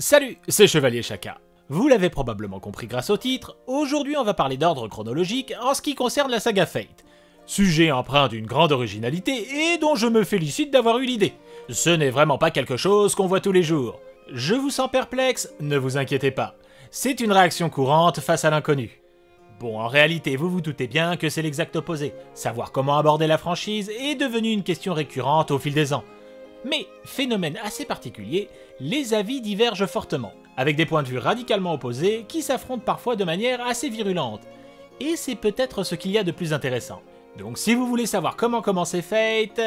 Salut, c'est Chevalier Chaka. Vous l'avez probablement compris grâce au titre, aujourd'hui on va parler d'ordre chronologique en ce qui concerne la saga Fate. Sujet empreint d'une grande originalité et dont je me félicite d'avoir eu l'idée. Ce n'est vraiment pas quelque chose qu'on voit tous les jours. Je vous sens perplexe, ne vous inquiétez pas. C'est une réaction courante face à l'inconnu. Bon, en réalité, vous vous doutez bien que c'est l'exact opposé. Savoir comment aborder la franchise est devenu une question récurrente au fil des ans. Mais, phénomène assez particulier, les avis divergent fortement, avec des points de vue radicalement opposés qui s'affrontent parfois de manière assez virulente. Et c'est peut-être ce qu'il y a de plus intéressant. Donc si vous voulez savoir comment commencer Fate,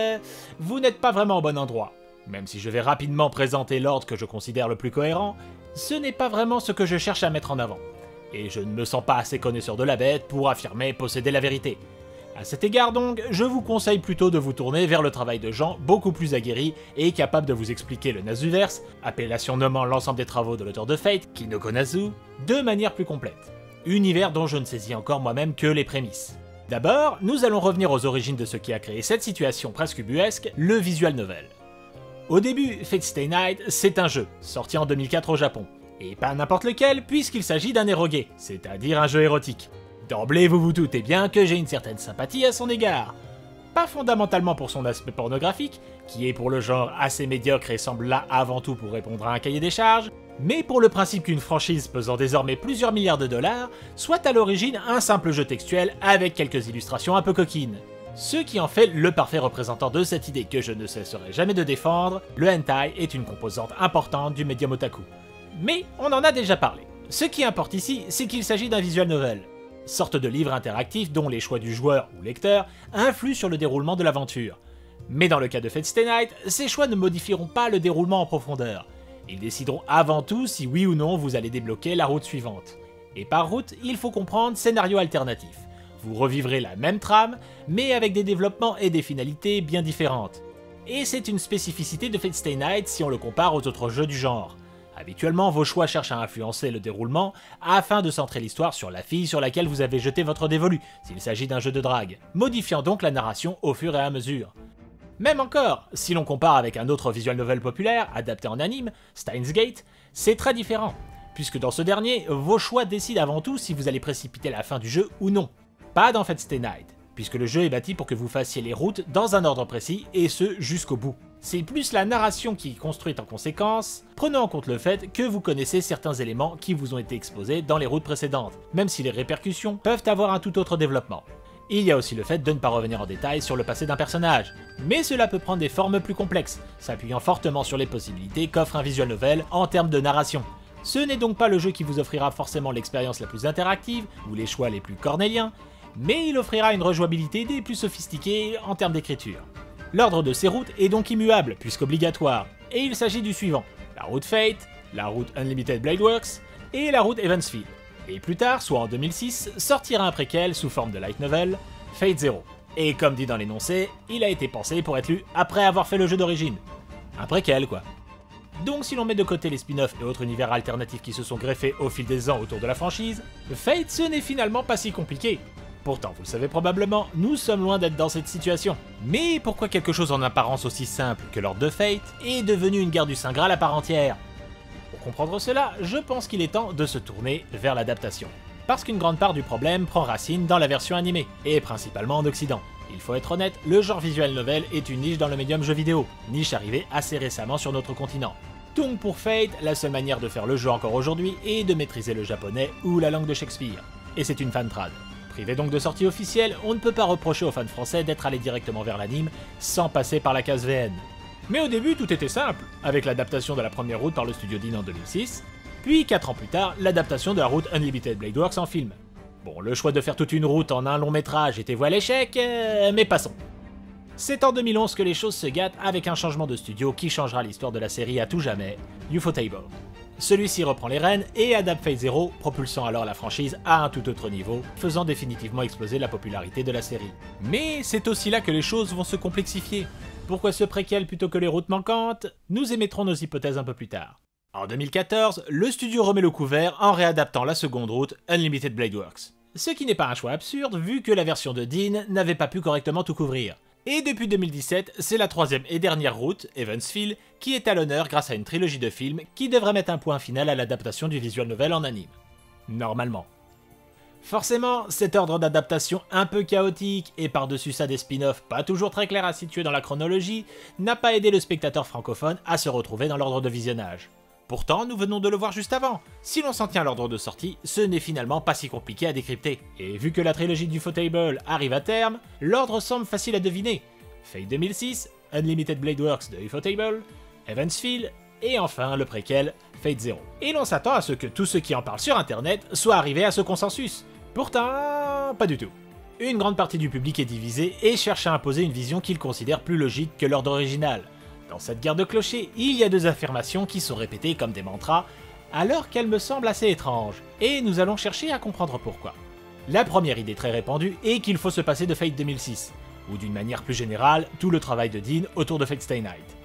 vous n'êtes pas vraiment au bon endroit. Même si je vais rapidement présenter l'ordre que je considère le plus cohérent, ce n'est pas vraiment ce que je cherche à mettre en avant. Et je ne me sens pas assez connaisseur de la bête pour affirmer posséder la vérité. À cet égard donc, je vous conseille plutôt de vous tourner vers le travail de gens beaucoup plus aguerris et capables de vous expliquer le Nasuverse, appellation nommant l'ensemble des travaux de l'auteur de Fate, Kinoko Nasu, de manière plus complète. Univers dont je ne saisis encore moi-même que les prémices. D'abord, nous allons revenir aux origines de ce qui a créé cette situation presque ubuesque, le visual novel. Au début, Fate Stay Night, c'est un jeu, sorti en 2004 au Japon. Et pas n'importe lequel, puisqu'il s'agit d'un eroge, c'est-à-dire un jeu érotique. D'emblée, vous vous doutez bien que j'ai une certaine sympathie à son égard. Pas fondamentalement pour son aspect pornographique, qui est pour le genre assez médiocre et semble là avant tout pour répondre à un cahier des charges, mais pour le principe qu'une franchise pesant désormais plusieurs milliards de dollars soit à l'origine un simple jeu textuel avec quelques illustrations un peu coquines. Ce qui en fait le parfait représentant de cette idée que je ne cesserai jamais de défendre, le hentai est une composante importante du médium otaku. Mais on en a déjà parlé. Ce qui importe ici, c'est qu'il s'agit d'un visual novel. Sorte de livre interactif dont les choix du joueur ou lecteur influent sur le déroulement de l'aventure. Mais dans le cas de Fate Stay Night, ces choix ne modifieront pas le déroulement en profondeur. Ils décideront avant tout si oui ou non vous allez débloquer la route suivante. Et par route, il faut comprendre scénario alternatif. Vous revivrez la même trame, mais avec des développements et des finalités bien différentes. Et c'est une spécificité de Fate Stay Night si on le compare aux autres jeux du genre. Habituellement, vos choix cherchent à influencer le déroulement afin de centrer l'histoire sur la fille sur laquelle vous avez jeté votre dévolu, s'il s'agit d'un jeu de drague, modifiant donc la narration au fur et à mesure. Même encore, si l'on compare avec un autre visual novel populaire, adapté en anime, Steins Gate, c'est très différent, puisque dans ce dernier, vos choix décident avant tout si vous allez précipiter la fin du jeu ou non. Pas dans Fate Stay Night, puisque le jeu est bâti pour que vous fassiez les routes dans un ordre précis, et ce jusqu'au bout. C'est plus la narration qui est construite en conséquence, prenant en compte le fait que vous connaissez certains éléments qui vous ont été exposés dans les routes précédentes, même si les répercussions peuvent avoir un tout autre développement. Il y a aussi le fait de ne pas revenir en détail sur le passé d'un personnage, mais cela peut prendre des formes plus complexes, s'appuyant fortement sur les possibilités qu'offre un visual novel en termes de narration. Ce n'est donc pas le jeu qui vous offrira forcément l'expérience la plus interactive, ou les choix les plus cornéliens, mais il offrira une rejouabilité des plus sophistiquées en termes d'écriture. L'ordre de ces routes est donc immuable, puisqu'obligatoire, et il s'agit du suivant, la route Fate, la route Unlimited Blade Works, et la route Evansfield. Et plus tard, soit en 2006, sortira un préquel sous forme de light novel, Fate Zero. Et comme dit dans l'énoncé, il a été pensé pour être lu après avoir fait le jeu d'origine. Un préquel quoi. Donc si l'on met de côté les spin-offs et autres univers alternatifs qui se sont greffés au fil des ans autour de la franchise, Fate ce n'est finalement pas si compliqué. Pourtant, vous le savez probablement, nous sommes loin d'être dans cette situation. Mais pourquoi quelque chose en apparence aussi simple que l'ordre de Fate est devenu une guerre du Saint Graal à part entière? Pour comprendre cela, je pense qu'il est temps de se tourner vers l'adaptation. Parce qu'une grande part du problème prend racine dans la version animée, et principalement en Occident. Il faut être honnête, le genre visual novel est une niche dans le médium jeu vidéo, niche arrivée assez récemment sur notre continent. Donc pour Fate, la seule manière de faire le jeu encore aujourd'hui est de maîtriser le japonais ou la langue de Shakespeare. Et c'est une fantrad. Privé donc de sortie officielle, on ne peut pas reprocher aux fans français d'être allés directement vers l'anime sans passer par la case VN. Mais au début tout était simple, avec l'adaptation de la première route par le studio Dean en 2006, puis 4 ans plus tard, l'adaptation de la route Unlimited Blade Works en film. Bon, le choix de faire toute une route en un long métrage était voué à l'échec, mais passons. C'est en 2011 que les choses se gâtent avec un changement de studio qui changera l'histoire de la série à tout jamais, Ufotable. Celui-ci reprend les rênes et adapte Fate Zero, propulsant alors la franchise à un tout autre niveau, faisant définitivement exploser la popularité de la série. Mais c'est aussi là que les choses vont se complexifier. Pourquoi ce préquel plutôt que les routes manquantes? Nous émettrons nos hypothèses un peu plus tard. En 2014, le studio remet le couvert en réadaptant la seconde route Unlimited Blade Works. Ce qui n'est pas un choix absurde vu que la version de Dean n'avait pas pu correctement tout couvrir. Et depuis 2017, c'est la troisième et dernière route, Evansville, qui est à l'honneur grâce à une trilogie de films qui devrait mettre un point final à l'adaptation du visual novel en anime. Normalement. Forcément, cet ordre d'adaptation un peu chaotique et par-dessus ça des spin-offs pas toujours très clairs à situer dans la chronologie n'a pas aidé le spectateur francophone à se retrouver dans l'ordre de visionnage. Pourtant, nous venons de le voir juste avant. Si l'on s'en tient à l'ordre de sortie, ce n'est finalement pas si compliqué à décrypter. Et vu que la trilogie du Ufotable arrive à terme, l'ordre semble facile à deviner. Fate 2006, Unlimited Blade Works de Ufotable, Evansville, et enfin le préquel Fate Zero. Et l'on s'attend à ce que tous ceux qui en parlent sur internet soient arrivés à ce consensus. Pourtant, pas du tout. Une grande partie du public est divisée et cherche à imposer une vision qu'ils considèrent plus logique que l'ordre original. Dans cette guerre de clochers, il y a deux affirmations qui sont répétées comme des mantras, alors qu'elles me semblent assez étranges, et nous allons chercher à comprendre pourquoi. La première idée très répandue est qu'il faut se passer de Fate 2006, ou d'une manière plus générale, tout le travail de Dean autour de Fate Stay Night.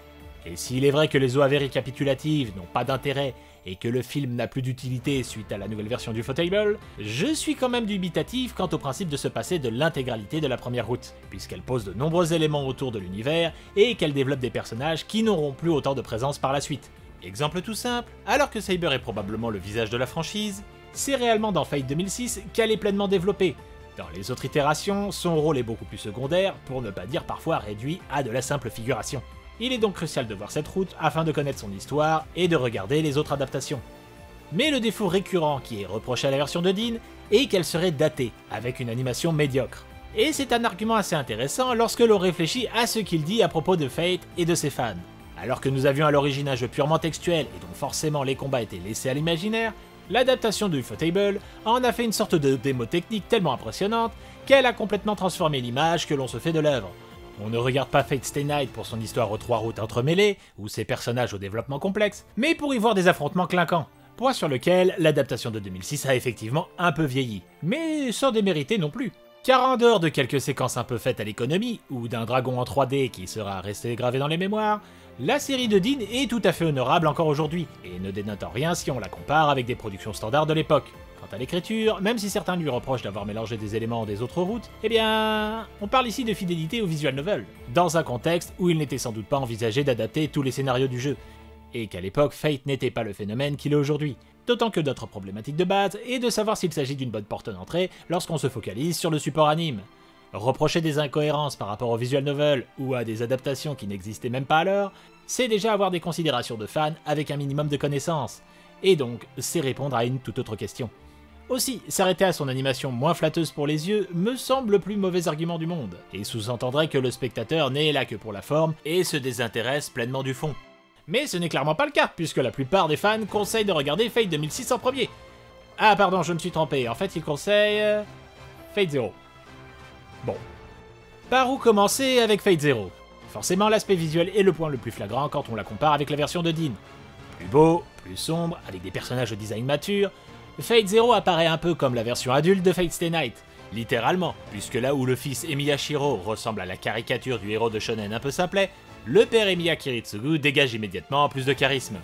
Et s'il est vrai que les OAV récapitulatives n'ont pas d'intérêt et que le film n'a plus d'utilité suite à la nouvelle version du Ufotable, je suis quand même dubitatif quant au principe de se passer de l'intégralité de la première route, puisqu'elle pose de nombreux éléments autour de l'univers et qu'elle développe des personnages qui n'auront plus autant de présence par la suite. Exemple tout simple, alors que Saber est probablement le visage de la franchise, c'est réellement dans Fate 2006 qu'elle est pleinement développée. Dans les autres itérations, son rôle est beaucoup plus secondaire, pour ne pas dire parfois réduit à de la simple figuration. Il est donc crucial de voir cette route afin de connaître son histoire et de regarder les autres adaptations. Mais le défaut récurrent qui est reproché à la version de Dean est qu'elle serait datée, avec une animation médiocre. Et c'est un argument assez intéressant lorsque l'on réfléchit à ce qu'il dit à propos de Fate et de ses fans. Alors que nous avions à l'origine un jeu purement textuel et dont forcément les combats étaient laissés à l'imaginaire, l'adaptation de Ufotable en a fait une sorte de démo technique tellement impressionnante qu'elle a complètement transformé l'image que l'on se fait de l'œuvre. On ne regarde pas Fate Stay Night pour son histoire aux trois routes entremêlées, ou ses personnages au développement complexe, mais pour y voir des affrontements clinquants. Point sur lequel l'adaptation de 2006 a effectivement un peu vieilli, mais sans démériter non plus. Car en dehors de quelques séquences un peu faites à l'économie, ou d'un dragon en 3D qui sera resté gravé dans les mémoires, la série de Dean est tout à fait honorable encore aujourd'hui, et ne dénote en rien si on la compare avec des productions standards de l'époque. Quant à l'écriture, même si certains lui reprochent d'avoir mélangé des éléments des autres routes, eh bien, on parle ici de fidélité au visual novel, dans un contexte où il n'était sans doute pas envisagé d'adapter tous les scénarios du jeu, et qu'à l'époque Fate n'était pas le phénomène qu'il est aujourd'hui. D'autant que notre problématique de base est de savoir s'il s'agit d'une bonne porte d'entrée lorsqu'on se focalise sur le support anime. Reprocher des incohérences par rapport au visual novel ou à des adaptations qui n'existaient même pas alors, c'est déjà avoir des considérations de fans avec un minimum de connaissances, et donc c'est répondre à une toute autre question. Aussi, s'arrêter à son animation moins flatteuse pour les yeux me semble le plus mauvais argument du monde, et sous-entendrait que le spectateur n'est là que pour la forme et se désintéresse pleinement du fond. Mais ce n'est clairement pas le cas, puisque la plupart des fans conseillent de regarder Fate 2006 en premier. Ah pardon, je me suis trompé, en fait ils conseillent... Fate Zero. Bon. Par où commencer avec Fate Zero? Forcément l'aspect visuel est le point le plus flagrant quand on la compare avec la version de Dean. Plus beau, plus sombre, avec des personnages au design mature, Fate Zero apparaît un peu comme la version adulte de Fate Stay Night, littéralement, puisque là où le fils Emiya Shiro ressemble à la caricature du héros de shonen un peu simplet, le père Emiya Kiritsugu dégage immédiatement plus de charisme.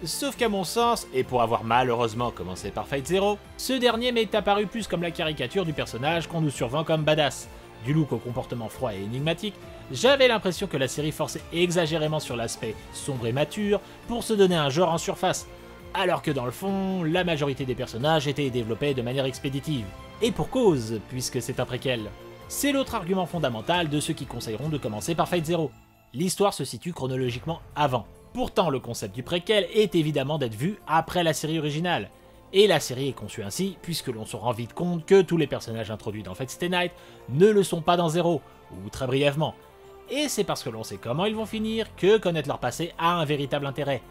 Sauf qu'à mon sens, et pour avoir malheureusement commencé par Fate Zero, ce dernier m'est apparu plus comme la caricature du personnage qu'on nous survend comme badass. Du look au comportement froid et énigmatique, j'avais l'impression que la série forçait exagérément sur l'aspect sombre et mature pour se donner un genre en surface, alors que dans le fond, la majorité des personnages étaient développés de manière expéditive. Et pour cause, puisque c'est un préquel. C'est l'autre argument fondamental de ceux qui conseilleront de commencer par Fate Zero. L'histoire se situe chronologiquement avant. Pourtant, le concept du préquel est évidemment d'être vu après la série originale. Et la série est conçue ainsi, puisque l'on se rend vite compte que tous les personnages introduits dans Fate Stay Night ne le sont pas dans Zero, ou très brièvement. Et c'est parce que l'on sait comment ils vont finir que connaître leur passé a un véritable intérêt.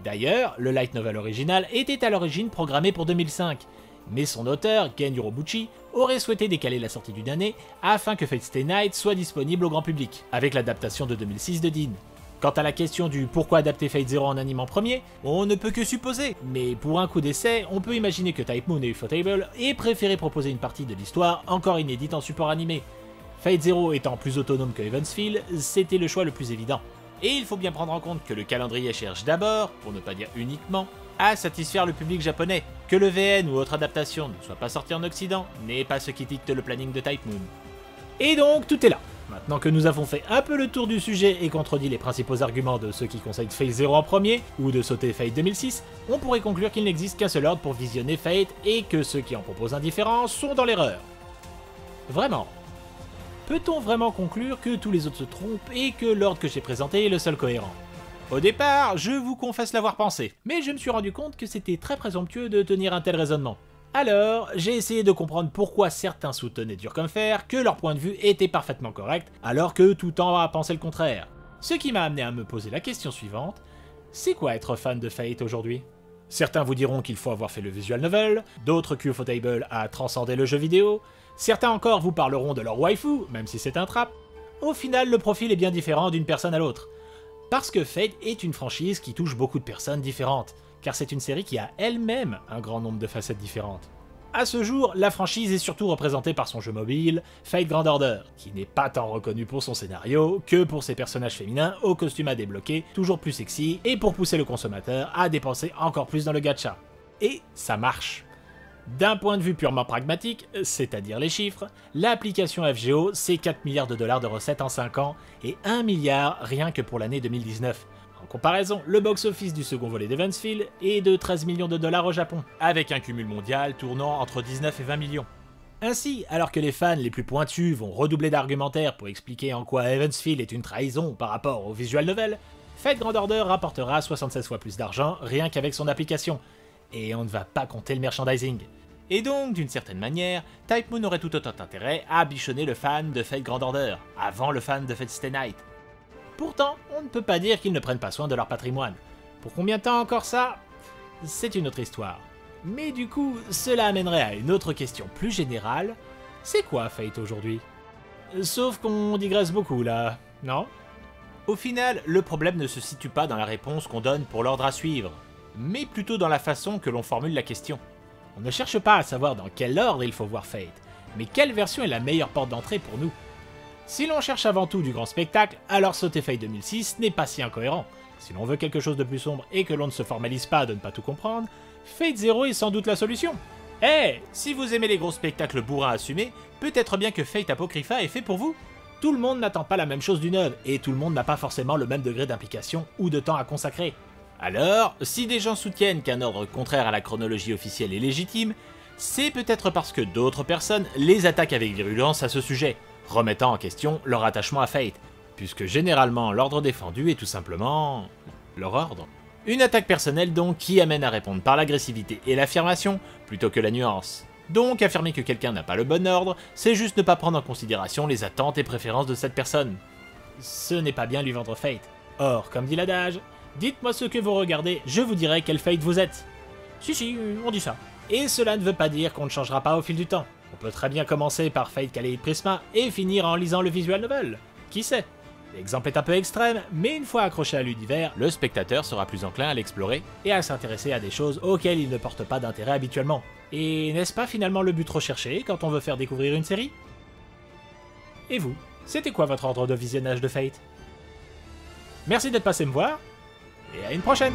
D'ailleurs, le light novel original était à l'origine programmé pour 2005, mais son auteur, Gen Urobuchi, aurait souhaité décaler la sortie d'une année afin que Fate Stay Night soit disponible au grand public, avec l'adaptation de 2006 de Dean. Quant à la question du pourquoi adapter Fate Zero en anime en premier, on ne peut que supposer, mais pour un coup d'essai, on peut imaginer que Type Moon et Ufotable aient préféré proposer une partie de l'histoire encore inédite en support animé. Fate Zero étant plus autonome que Evansville, c'était le choix le plus évident. Et il faut bien prendre en compte que le calendrier cherche d'abord, pour ne pas dire uniquement, à satisfaire le public japonais. Que le VN ou autre adaptation ne soit pas sorti en Occident n'est pas ce qui dicte le planning de Type Moon. Et donc tout est là. Maintenant que nous avons fait un peu le tour du sujet et contredit les principaux arguments de ceux qui conseillent Fate Zero en premier, ou de sauter Fate 2006, on pourrait conclure qu'il n'existe qu'un seul ordre pour visionner Fate et que ceux qui en proposent un différent sont dans l'erreur. Vraiment. Peut-on vraiment conclure que tous les autres se trompent et que l'ordre que j'ai présenté est le seul cohérent? Au départ, je vous confesse l'avoir pensé, mais je me suis rendu compte que c'était très présomptueux de tenir un tel raisonnement. Alors, j'ai essayé de comprendre pourquoi certains soutenaient dur comme fer que leur point de vue était parfaitement correct, alors que tout temps a pensé le contraire. Ce qui m'a amené à me poser la question suivante, c'est quoi être fan de Fate aujourd'hui? Certains vous diront qu'il faut avoir fait le visual novel, d'autres qu'Ufotable a transcendé le jeu vidéo, certains encore vous parleront de leur waifu, même si c'est un trap. Au final, le profil est bien différent d'une personne à l'autre. Parce que Fate est une franchise qui touche beaucoup de personnes différentes, car c'est une série qui a elle-même un grand nombre de facettes différentes. À ce jour, la franchise est surtout représentée par son jeu mobile, Fate Grand Order, qui n'est pas tant reconnu pour son scénario que pour ses personnages féminins aux costumes à débloquer, toujours plus sexy, et pour pousser le consommateur à dépenser encore plus dans le gacha. Et ça marche. D'un point de vue purement pragmatique, c'est-à-dire les chiffres, l'application FGO, c'est 4 milliards de dollars de recettes en 5 ans, et 1 milliard rien que pour l'année 2019. En comparaison, le box-office du second volet d'Evansville est de 13 millions de dollars au Japon, avec un cumul mondial tournant entre 19 et 20 millions. Ainsi, alors que les fans les plus pointus vont redoubler d'argumentaires pour expliquer en quoi Evansville est une trahison par rapport au visual novel, Fate Grand Order rapportera 76 fois plus d'argent rien qu'avec son application, et on ne va pas compter le merchandising. Et donc, d'une certaine manière, Type Moon aurait tout autant intérêt à bichonner le fan de Fate Grand Order, avant le fan de Fate Stay Night. Pourtant, on ne peut pas dire qu'ils ne prennent pas soin de leur patrimoine. Pour combien de temps encore ça? C'est une autre histoire. Mais du coup, cela amènerait à une autre question plus générale. C'est quoi Fate aujourd'hui? Sauf qu'on digresse beaucoup là, non? Au final, le problème ne se situe pas dans la réponse qu'on donne pour l'ordre à suivre, mais plutôt dans la façon que l'on formule la question. On ne cherche pas à savoir dans quel ordre il faut voir Fate, mais quelle version est la meilleure porte d'entrée pour nous. Si l'on cherche avant tout du grand spectacle, alors sauter Fate 2006 n'est pas si incohérent. Si l'on veut quelque chose de plus sombre et que l'on ne se formalise pas de ne pas tout comprendre, Fate Zero est sans doute la solution. Si vous aimez les gros spectacles bourrins assumés, peut-être bien que Fate Apocrypha est fait pour vous. Tout le monde n'attend pas la même chose d'une œuvre, et tout le monde n'a pas forcément le même degré d'implication ou de temps à consacrer. Alors, si des gens soutiennent qu'un ordre contraire à la chronologie officielle est légitime, c'est peut-être parce que d'autres personnes les attaquent avec virulence à ce sujet, remettant en question leur attachement à Fate, puisque généralement l'ordre défendu est tout simplement leur ordre. Une attaque personnelle donc qui amène à répondre par l'agressivité et l'affirmation plutôt que la nuance. Donc affirmer que quelqu'un n'a pas le bon ordre, c'est juste ne pas prendre en considération les attentes et préférences de cette personne. Ce n'est pas bien lui vendre Fate. Or, comme dit l'adage, dites-moi ce que vous regardez, je vous dirai quel Fate vous êtes. Si, on dit ça. Et cela ne veut pas dire qu'on ne changera pas au fil du temps. On peut très bien commencer par Fate Kaleid Prisma et finir en lisant le visual novel. Qui sait? L'exemple est un peu extrême, mais une fois accroché à l'univers, le spectateur sera plus enclin à l'explorer et à s'intéresser à des choses auxquelles il ne porte pas d'intérêt habituellement. Et n'est-ce pas finalement le but recherché quand on veut faire découvrir une série? Et vous, c'était quoi votre ordre de visionnage de Fate? Merci d'être passé me voir, et à une prochaine!